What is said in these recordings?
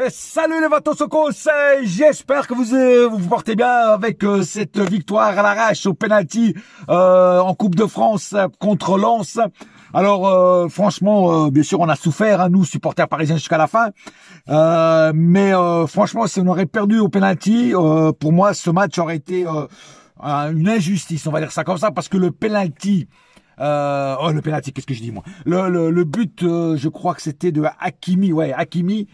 Salut les Vatosokos, j'espère que vous portez bien avec cette victoire à l'arrache au penalty en Coupe de France contre Lens. Alors franchement, bien sûr on a souffert, hein, nous supporters parisiens jusqu'à la fin, mais franchement si on aurait perdu au penalty, pour moi ce match aurait été une injustice, on va dire ça comme ça, parce que le penalty... le penalty, qu'est-ce que je dis moi? Le but, je crois que c'était de Hakimi, Hakimi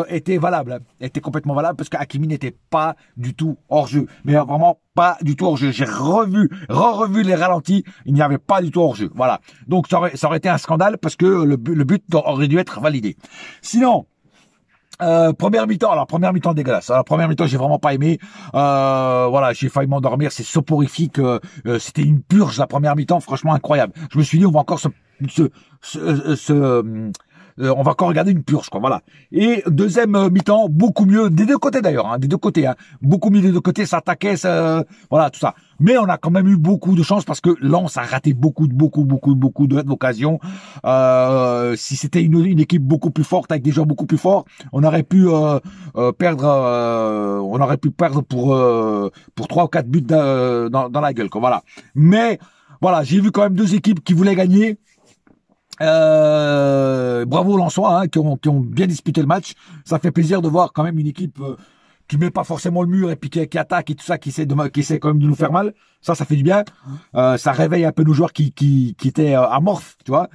était valable, était complètement valable parce que Hakimi n'était pas du tout hors jeu, mais vraiment pas du tout hors jeu. J'ai revu les ralentis, il n'y avait pas du tout hors jeu. Voilà, donc ça aurait été un scandale parce que le but aurait dû être validé. Sinon. Première mi-temps dégueulasse. Alors, première mi-temps, j'ai vraiment pas aimé. Voilà, j'ai failli m'endormir. C'est soporifique. C'était une purge la première mi-temps, franchement incroyable. Je me suis dit, on va encore on va encore regarder une purge, quoi. Voilà. Et deuxième mi-temps, beaucoup mieux des deux côtés d'ailleurs, hein, des deux côtés, hein, beaucoup mieux des deux côtés. Ça attaquait, voilà, tout ça. Mais on a quand même eu beaucoup de chance parce que Lens a raté beaucoup d'occasions. Si c'était une équipe beaucoup plus forte avec des joueurs beaucoup plus forts, on aurait pu perdre pour 3 ou 4 buts dans la gueule, quoi. Voilà. Mais voilà, j'ai vu quand même deux équipes qui voulaient gagner. Bravo aux Lensois, hein, qui ont bien disputé le match. Ça fait plaisir de voir quand même une équipe qui met pas forcément le mur et puis qui attaque et tout ça, qui essaie quand même de nous faire mal. Ça fait du bien. Ça réveille un peu nos joueurs qui étaient amorphes, tu vois.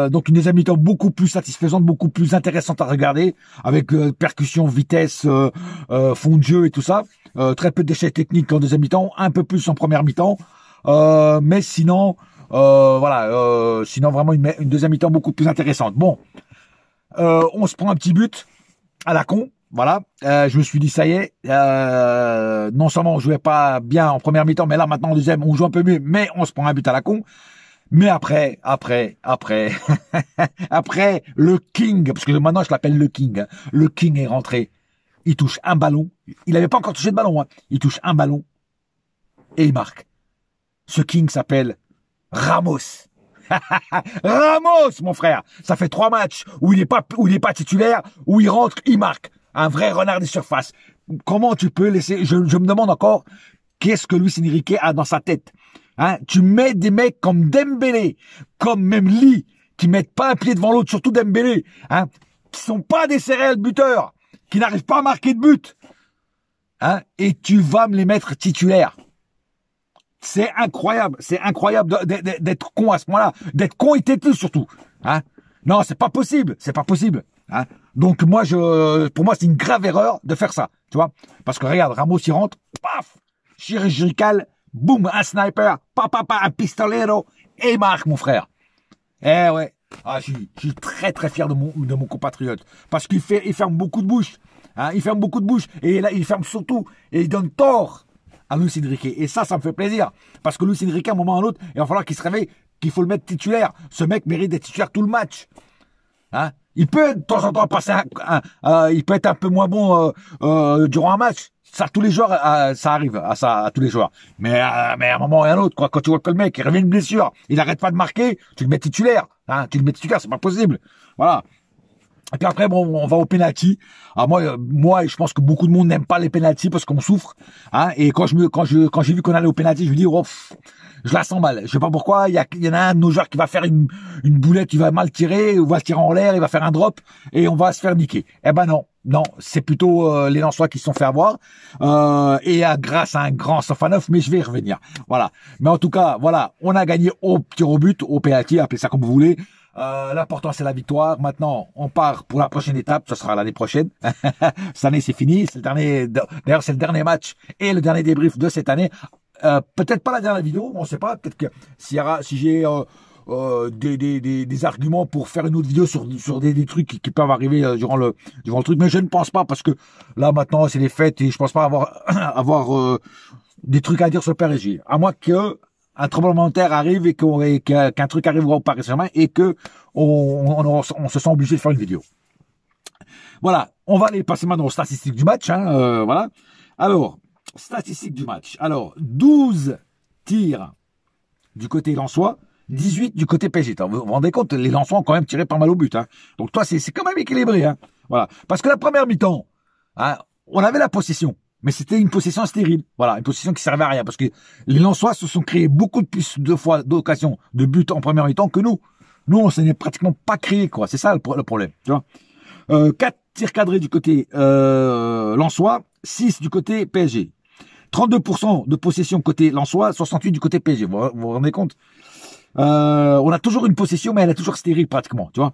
Donc une deuxième mi-temps beaucoup plus satisfaisante, beaucoup plus intéressante à regarder, avec percussion, vitesse, fond de jeu et tout ça. Très peu d'échecs techniques en deuxième mi-temps, un peu plus en première mi-temps. Mais sinon... voilà, sinon vraiment une deuxième mi-temps beaucoup plus intéressante. Bon, on se prend un petit but à la con, voilà. Je me suis dit ça y est, non seulement on jouait pas bien en première mi-temps, mais là maintenant en deuxième on joue un peu mieux, mais on se prend un but à la con. Mais après, après le King, parce que maintenant je l'appelle le King, hein. Le King est rentré, il touche un ballon, il avait pas encore touché de ballon, hein. Il touche un ballon et il marque. Ce King s'appelle Ramos. Ramos, mon frère. Ça fait 3 matchs où il n'est pas titulaire, où il rentre, il marque. Un vrai renard des surfaces. Comment tu peux laisser, je me demande encore, qu'est-ce que Luis Enrique a dans sa tête? Hein? Tu mets des mecs comme Dembélé, comme même Lee, qui mettent pas un pied devant l'autre, surtout Dembélé, hein? Qui sont pas des céréales buteurs, qui n'arrivent pas à marquer de but. Hein? Et tu vas me les mettre titulaires. C'est incroyable d'être con à ce point-là, d'être con et têteux surtout. Hein? Non, c'est pas possible. Hein? Donc pour moi, c'est une grave erreur de faire ça, tu vois. Parce que regarde, Ramos il rentre, paf, chirurgical, boum, un sniper, un pistolero et il marque, mon frère. Eh ouais, je suis très très fier de mon compatriote parce qu'il ferme beaucoup de bouches. Hein? Il ferme beaucoup de bouches et là il ferme surtout et il donne tort à Luis Enrique. Et ça me fait plaisir. Parce que Luis Enrique, à un moment ou à un autre, il va falloir qu'il se réveille, qu'il faut le mettre titulaire. Ce mec mérite d'être titulaire tout le match. Hein? Il peut, de temps en temps, passer il peut être un peu moins bon durant un match. Ça, tous les joueurs, ça arrive à tous les joueurs. Mais à un moment et à un autre, quoi, quand tu vois que le mec, il revient une blessure, il n'arrête pas de marquer, tu le mets titulaire. Hein? Tu le mets titulaire, c'est pas possible. Voilà. Et puis après, bon, on va au penalty. Alors moi, je pense que beaucoup de monde n'aime pas les penalties parce qu'on souffre. Hein. Et quand j'ai vu qu'on allait au penalty, je me dis, oh, je la sens mal. Je sais pas pourquoi. Il y en a un de nos joueurs qui va faire une boulette, il va mal tirer, ou va se tirer en l'air, il va faire un drop et on va se faire niquer. Eh ben non, c'est plutôt les Lensois qui se sont fait avoir. Et grâce à un grand Sofanov, mais je vais y revenir. Voilà. Mais en tout cas, voilà, on a gagné au tir au but, au penalty, appelez ça comme vous voulez. L'important c'est la victoire. Maintenant, on part pour la prochaine étape. Ce sera l'année prochaine. Cette année c'est fini. C'est le dernier. D'ailleurs, c'est le dernier match et le dernier débrief de cette année. Peut-être pas la dernière vidéo. On sait pas. Peut-être que si j'ai des arguments pour faire une autre vidéo sur des trucs qui peuvent arriver durant le truc, mais je ne pense pas parce que là maintenant c'est les fêtes et je pense pas avoir des trucs à dire sur le PSG. À moins que un tremblement de terre arrive et qu'un truc arrive au Paris Saint-Germain et que on se sent obligé de faire une vidéo. Voilà, on va aller passer maintenant aux statistiques du match. Hein, voilà. Alors, statistiques du match. Alors, 12 tirs du côté lensois, 18 du côté PSG. Vous vous rendez compte, les Lensois ont quand même tiré pas mal au but. Hein. Donc toi, c'est quand même équilibré. Hein. Voilà. Parce que la première mi-temps, hein, on avait la possession. Mais c'était une possession stérile. Voilà, une possession qui servait à rien. Parce que les Lensois se sont créés beaucoup de plus de fois d'occasions de but en première mi-temps que nous. Nous, on s'en est pratiquement pas créé, quoi. C'est ça le problème. Tu vois. 4 tirs cadrés du côté Lensois, 6 du côté PSG. 32% de possession côté Lensois, 68 du côté PSG. Vous vous rendez compte? On a toujours une possession, mais elle est toujours stérile pratiquement. Tu vois.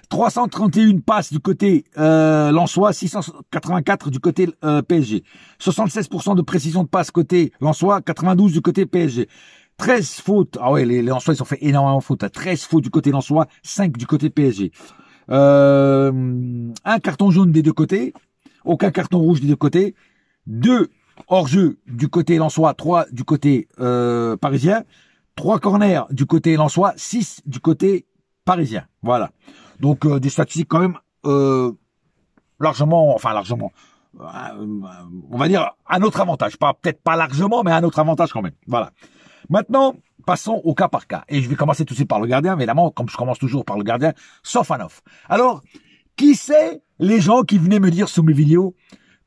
331 passes du côté Lensois, 684 du côté PSG. 76% de précision de passe côté Lensois, 92 du côté PSG. 13 fautes. Ah ouais, les Lensois, ils ont fait énormément de fautes. 13 fautes du côté Lensois, 5 du côté PSG. Un carton jaune des deux côtés. Aucun carton rouge des deux côtés. 2 hors-jeu du côté Lensois, 3 du côté parisien. 3 corners du côté Lensois, 6 du côté parisien. Voilà. Donc des statistiques quand même largement, on va dire à notre avantage. Peut-être pas largement, mais à notre avantage quand même. Voilà. Maintenant, passons au cas par cas. Et je vais commencer tout de suite par le gardien, évidemment, comme je commence toujours par le gardien, Sofanov. Alors, qui c'est les gens qui venaient me dire sur mes vidéos,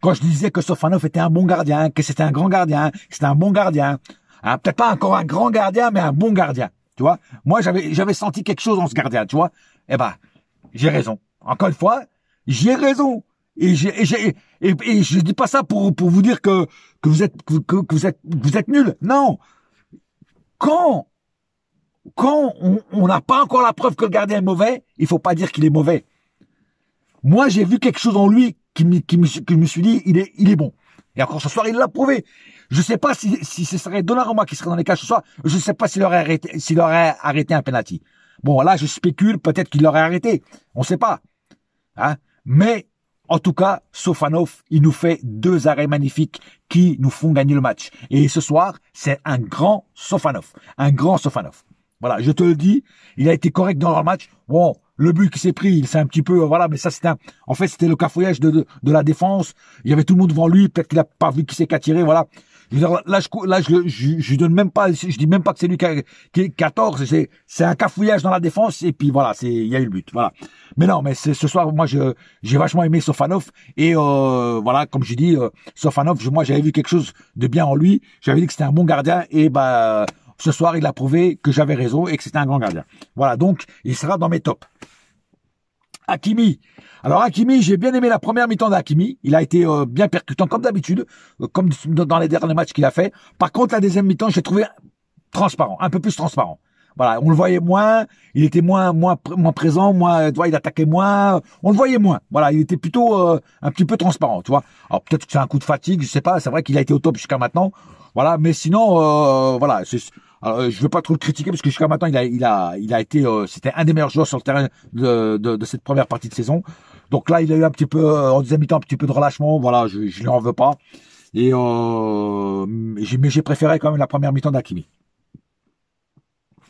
quand je disais que Sofanov était un bon gardien, que c'était un grand gardien, que c'était un bon gardien, hein, peut-être pas encore un grand gardien, mais un bon gardien, tu vois. Moi, j'avais senti quelque chose dans ce gardien, tu vois. Eh ben, j'ai raison. Encore une fois, j'ai raison. Et je dis pas ça pour vous dire que vous êtes nuls. Non. Quand on n'a pas encore la preuve que le gardien est mauvais, il faut pas dire qu'il est mauvais. Moi, j'ai vu quelque chose en lui que je me suis dit, il est bon. Et encore ce soir, il l'a prouvé. Je sais pas si ce serait Donnarumma qui serait dans les cages ce soir. Je sais pas s'il aurait arrêté un penalty. Bon, là, je spécule, peut-être qu'il l'aurait arrêté. On sait pas. Hein? Mais, en tout cas, Sofanov, il nous fait 2 arrêts magnifiques qui nous font gagner le match. Et ce soir, c'est un grand Sofanov. Un grand Sofanov. Voilà, je te le dis, il a été correct dans le match. Bon, le but qu'il s'est pris, c'est un petit peu, voilà, mais ça en fait, c'était le cafouillage de la défense. Il y avait tout le monde devant lui, peut-être qu'il a pas vu qui c'est qu'à tirer, voilà. Je veux dire, là, je donne même pas, je dis même pas que c'est lui qui a tort, c'est un cafouillage dans la défense, et puis voilà, il y a eu le but, voilà. Mais non, mais ce soir, moi, j'ai vachement aimé Sofanov, et voilà, comme j'ai dit, Sofanov, moi, j'avais vu quelque chose de bien en lui, j'avais dit que c'était un bon gardien, et bah, ce soir, il a prouvé que j'avais raison et que c'était un grand gardien. Voilà, donc, il sera dans mes tops. Hakimi. Alors Hakimi, j'ai bien aimé la première mi-temps d'Hakimi. Il a été bien percutant comme d'habitude, comme dans les derniers matchs qu'il a fait. Par contre, la deuxième mi-temps, j'ai trouvé transparent, un peu plus transparent. Voilà, on le voyait moins, il était moins présent, il attaquait moins, on le voyait moins. Voilà, il était plutôt un petit peu transparent, tu vois. Alors peut-être que c'est un coup de fatigue, je sais pas. C'est vrai qu'il a été au top jusqu'à maintenant. Voilà, mais sinon, voilà. Alors, je veux pas trop le critiquer parce que jusqu'à maintenant il a été c'était un des meilleurs joueurs sur le terrain de cette première partie de saison. Donc là il a eu un petit peu en deuxième mi-temps un petit peu de relâchement. Voilà, je lui en veux pas. Et mais j'ai préféré quand même la première mi-temps d'Hakimi.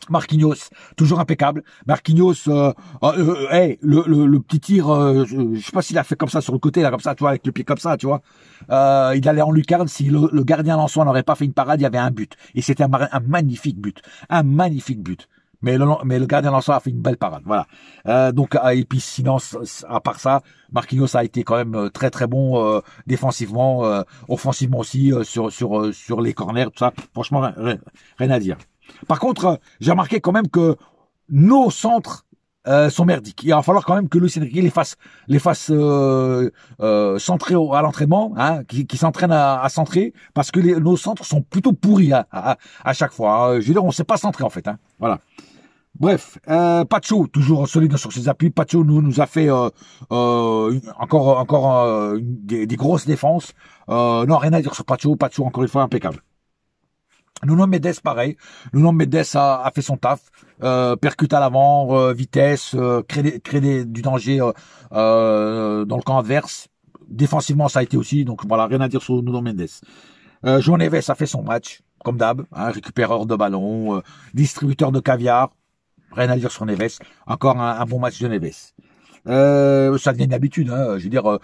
Marquinhos, toujours impeccable. Marquinhos, le petit tir, je sais pas s'il a fait comme ça sur le côté, là, comme ça, tu vois, avec le pied comme ça, tu vois. Il allait en lucarne, si le gardien lensois n'aurait pas fait une parade, il y avait un but. Et c'était un magnifique but. Un magnifique but. Mais le gardien lensois a fait une belle parade, voilà. Donc, et puis sinon, à part ça, Marquinhos a été quand même très très bon défensivement, offensivement aussi, sur les corners, tout ça. Franchement, rien à dire. Par contre, j'ai remarqué quand même que nos centres sont merdiques. Il va falloir quand même que Luis Enrique les fasse centrer à l'entraînement, hein, qui s'entraînent à centrer, parce que nos centres sont plutôt pourris à chaque fois. Hein. Je veux dire, on ne sait pas centrer en fait. Hein. Voilà. Bref, Pacho, toujours solide sur ses appuis. Pacho nous a fait encore des grosses défenses. Non, rien à dire sur Pacho. Pacho, encore une fois, impeccable. Nuno Mendes, pareil. Nuno Mendes a fait son taf. Percute à l'avant, vitesse, crée du danger dans le camp adverse. Défensivement, ça a été aussi. Donc voilà, rien à dire sur Nuno Mendes. João Neves a fait son match, comme d'hab. Hein, récupéreur de ballon, distributeur de caviar. Rien à dire sur Neves. Encore un bon match de Neves. Ça devient une habitude, hein. Je veux dire,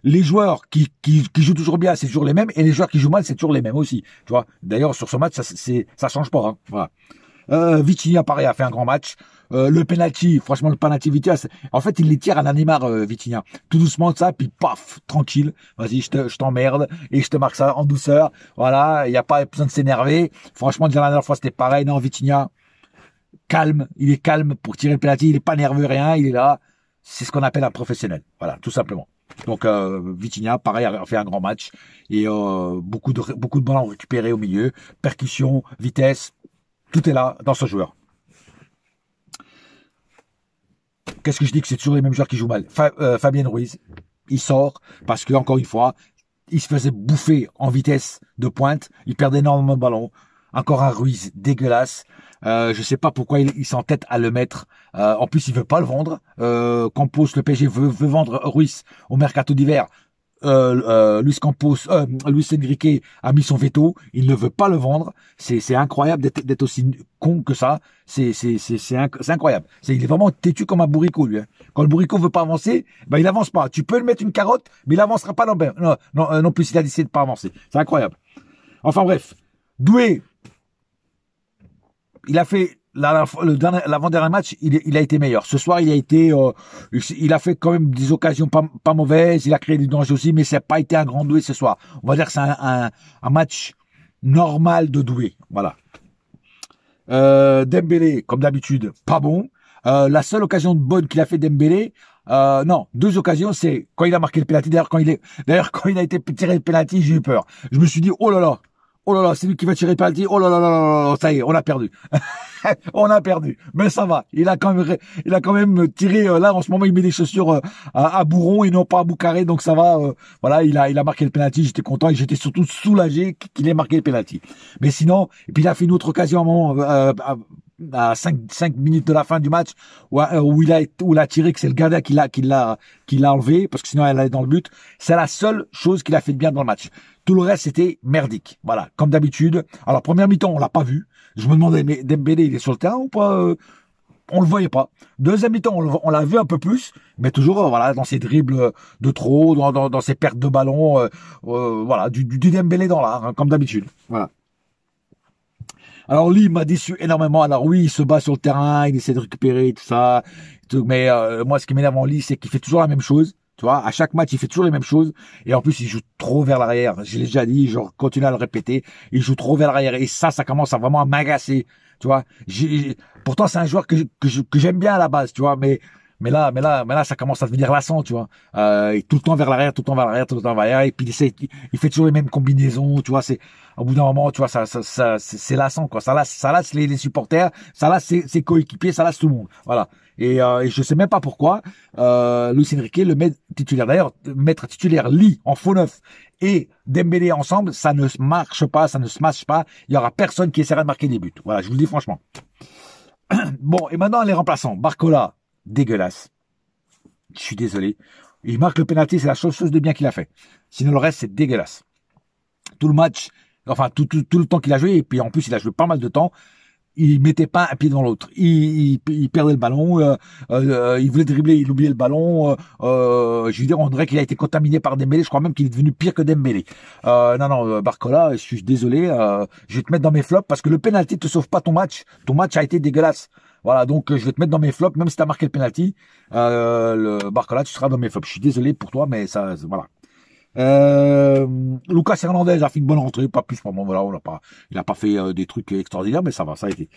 les joueurs qui jouent toujours bien, c'est toujours les mêmes, et les joueurs qui jouent mal, c'est toujours les mêmes aussi. Tu vois. D'ailleurs, sur ce match, ça change pas, hein. Voilà. Vitinha, pareil, a fait un grand match. Le penalty, franchement, le penalty Vitinha, en fait, il les tire à la Neymar, Vitinha. Tout doucement, ça, puis paf, tranquille. Vas-y, je t'emmerde et je te marque ça en douceur. Voilà, il n'y a pas besoin de s'énerver. Franchement, déjà la dernière fois, c'était pareil. Non, Vitinha, calme, il est calme pour tirer le penalty. Il est pas nerveux, rien. Il est là. C'est ce qu'on appelle un professionnel. Voilà, tout simplement. Donc Vitinha, pareil, a fait un grand match et beaucoup de ballons récupérés au milieu, percussion, vitesse, tout est là dans ce joueur. Qu'est-ce que je dis que c'est toujours les mêmes joueurs qui jouent mal. Fabien Ruiz, il sort parce que encore une fois, il se faisait bouffer en vitesse de pointe, il perdait énormément de ballons. Encore un Ruiz dégueulasse. Je sais pas pourquoi il s'entête à le mettre. En plus, il veut pas le vendre. Campos, le PSG veut vendre Ruiz au mercato d'hiver. Luis Enrique a mis son veto. Il ne veut pas le vendre. C'est incroyable d'être aussi con que ça. C'est incroyable. Il est vraiment têtu comme un bourricot, lui. Hein. Quand le bourricot veut pas avancer, ben il avance pas. Tu peux lui mettre une carotte, mais il avancera pas non plus. Il a décidé de pas avancer. C'est incroyable. Enfin bref, Doué. Il a fait l'avant-dernier match, il a été meilleur. Ce soir, il a fait quand même des occasions pas mauvaises. Il a créé du danger aussi, mais ça n'a pas été un grand Doué ce soir. On va dire que c'est un match normal de Doué. Voilà. Dembélé, comme d'habitude, pas bon. La seule occasion bonne qu'il a fait Dembélé, non, 2 occasions, c'est quand il a marqué le penalty. D'ailleurs, quand il a été tiré le penalty, j'ai eu peur. Je me suis dit, oh là là, c'est lui qui va tirer le penalty. Oh là là là là là, ça y est, on a perdu. On a perdu. Mais ça va. Il a quand même tiré, là, en ce moment, il met des chaussures à bourron et non pas à boucaré. Donc ça va, voilà, il a marqué le penalty. J'étais content et j'étais surtout soulagé qu'il ait marqué le penalty. Mais sinon, et puis il a fait une autre occasion à un moment, à 5 minutes de la fin du match, où il a tiré, que c'est le gardien qui l'a enlevé, parce que sinon elle allait dans le but. C'est la seule chose qu'il a fait de bien dans le match. Tout le reste, c'était merdique. Voilà, comme d'habitude. Alors, première mi-temps, on l'a pas vu. Je me demandais, mais Dembélé, il est sur le terrain ou pas? On le voyait pas. Deuxième mi-temps, on l'a vu un peu plus, mais toujours, voilà, dans ses dribbles de trop, dans ses pertes de ballon, voilà, du Dembélé dans l'art, hein, comme d'habitude. Voilà. Alors, lui, il m'a déçu énormément. Alors, oui, il se bat sur le terrain, il essaie de récupérer tout ça. Mais moi, ce qui m'énerve en lui, c'est qu'il fait toujours la même chose. Tu vois, à chaque match, il fait toujours les mêmes choses. Et en plus, il joue trop vers l'arrière. Je l'ai déjà dit, je continue à le répéter. Il joue trop vers l'arrière. Et ça commence à vraiment m'agacer. Tu vois, pourtant, c'est un joueur que j'aime bien à la base, tu vois, mais là, ça commence à devenir lassant, tu vois. Et tout le temps vers l'arrière, tout le temps vers l'arrière, tout le temps vers l'arrière. Et puis, il fait toujours les mêmes combinaisons, tu vois. Au bout d'un moment, tu vois, c'est lassant, quoi. Ça lasse les supporters, ça lasse ses coéquipiers, ça lasse tout le monde. Voilà. Et je sais même pas pourquoi, Luis Enrique le met titulaire. D'ailleurs, mettre titulaire Lee en faux neuf et Dembélé ensemble, ça ne marche pas, ça ne se matche pas. Il y aura personne qui essaiera de marquer des buts. Voilà, je vous le dis franchement. Bon, et maintenant, les remplaçants. Barcola, dégueulasse. Je suis désolé. Il marque le penalty, c'est la seule chose de bien qu'il a fait. Sinon, le reste, c'est dégueulasse. Tout le match, enfin, tout le temps qu'il a joué, et puis en plus, il a joué pas mal de temps, il mettait pas un pied dans l'autre. Il perdait le ballon, il voulait dribbler, il oubliait le ballon. Je veux dire, on dirait qu'il a été contaminé par Dembélé. Je crois même qu'il est devenu pire que Dembélé. Non, Barcola, je suis désolé. Je vais te mettre dans mes flops parce que le penalty te sauve pas ton match. Ton match a été dégueulasse. Voilà, donc je vais te mettre dans mes flops, même si tu as marqué le penalty. Le Barcola, tu seras dans mes flops. Je suis désolé pour toi, mais ça, voilà. Lucas Hernandez a fait une bonne rentrée, pas plus pour moi. Voilà, il a pas fait des trucs extraordinaires, mais ça va, ça a été.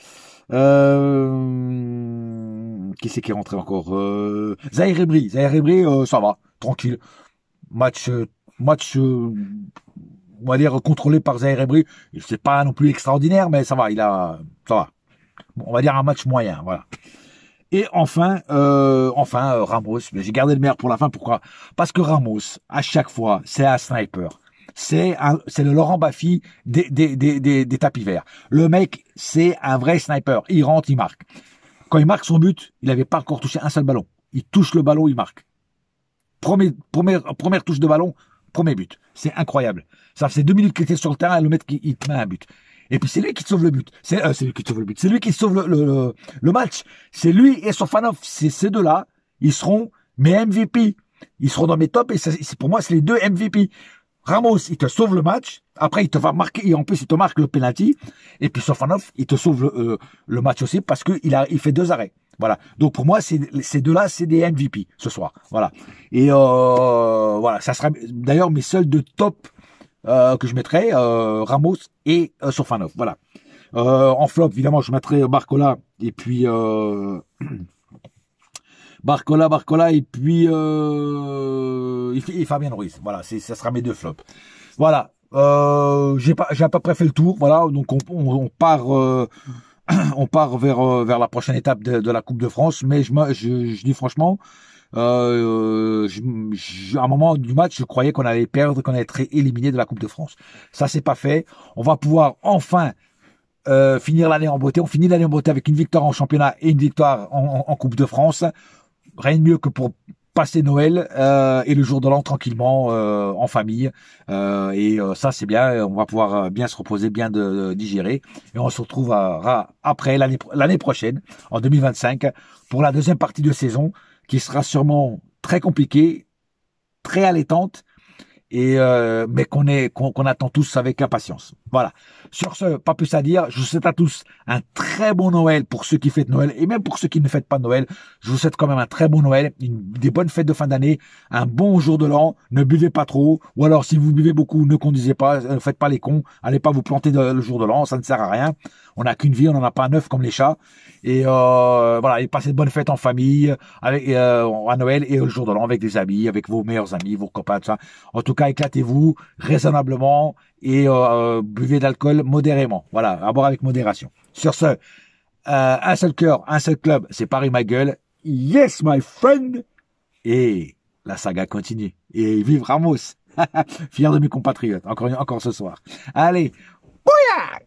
Qui c'est qui est rentré encore? Zahir Emery, ça va, tranquille. Match, on va dire contrôlé par Zahir Emery. C'est pas non plus extraordinaire, mais ça va, ça va. On va dire un match moyen, voilà. Et enfin, Ramos. J'ai gardé le meilleur pour la fin. Pourquoi? Parce que Ramos, à chaque fois, c'est un sniper. C'est le Laurent Baffy des tapis verts. Le mec, c'est un vrai sniper. Il rentre, il marque. Quand il marque son but, il n'avait pas encore touché un seul ballon. Il touche le ballon, il marque. Première touche de ballon, premier but. C'est incroyable. Ça fait 2 minutes qu'il était sur le terrain et le mec, il te met un but. Et puis c'est lui qui te sauve le but. C'est lui qui te sauve le but. C'est lui qui sauve le match. C'est lui et Sofanov. C'est ces deux-là. Ils seront mes MVP. Ils seront dans mes tops et pour moi, c'est les 2 MVP. Ramos, il te sauve le match. Après, il te va marquer et en plus, il te marque le penalty. Et puis Sofanov, il te sauve le match aussi parce que il fait 2 arrêts. Voilà. Donc pour moi, ces deux-là, c'est des MVP ce soir. Voilà. Et voilà, ça sera d'ailleurs mes seuls deux top que je mettrai, Ramos et Sofanov. Voilà. En flop, évidemment, je mettrai Barcola et puis Barcola et puis et Fabien Ruiz. Voilà, ça sera mes deux flops. Voilà. J'ai à peu près fait le tour. Voilà. Donc on part. On part vers la prochaine étape de la Coupe de France, mais je dis franchement, à un moment du match, je croyais qu'on allait perdre, qu'on allait être éliminé de la Coupe de France. Ça, c'est pas fait. On va pouvoir enfin finir l'année en beauté. On finit l'année en beauté avec une victoire en championnat et une victoire en Coupe de France. Rien de mieux que pour passer Noël et le jour de l'an tranquillement en famille. Ça, c'est bien. On va pouvoir bien se reposer, bien digérer. Et on se retrouvera après l'année prochaine, en 2025, pour la deuxième partie de saison, qui sera sûrement très compliquée, très allaitante, mais qu'on attend tous avec impatience. Voilà. Sur ce, pas plus à dire. Je vous souhaite à tous un très bon Noël pour ceux qui fêtent Noël et même pour ceux qui ne fêtent pas Noël. Je vous souhaite quand même un très bon Noël, des bonnes fêtes de fin d'année, un bon jour de l'an. Ne buvez pas trop, ou alors si vous buvez beaucoup, ne conduisez pas, ne faites pas les cons. Allez pas vous planter le jour de l'an, ça ne sert à rien. On n'a qu'une vie, on n'en a pas 9 comme les chats. Et voilà, et passez de bonnes fêtes en famille, avec à Noël et le jour de l'an avec des amis, avec vos meilleurs amis, vos copains, tout ça. En tout cas, éclatez-vous raisonnablement et buvez d'alcool modérément. Voilà, à boire avec modération. Sur ce, un seul cœur, un seul club, c'est Paris ma gueule. Yes, my friend. Et la saga continue. Et vive Ramos. Fier de mes compatriotes, encore ce soir. Allez, bouillard!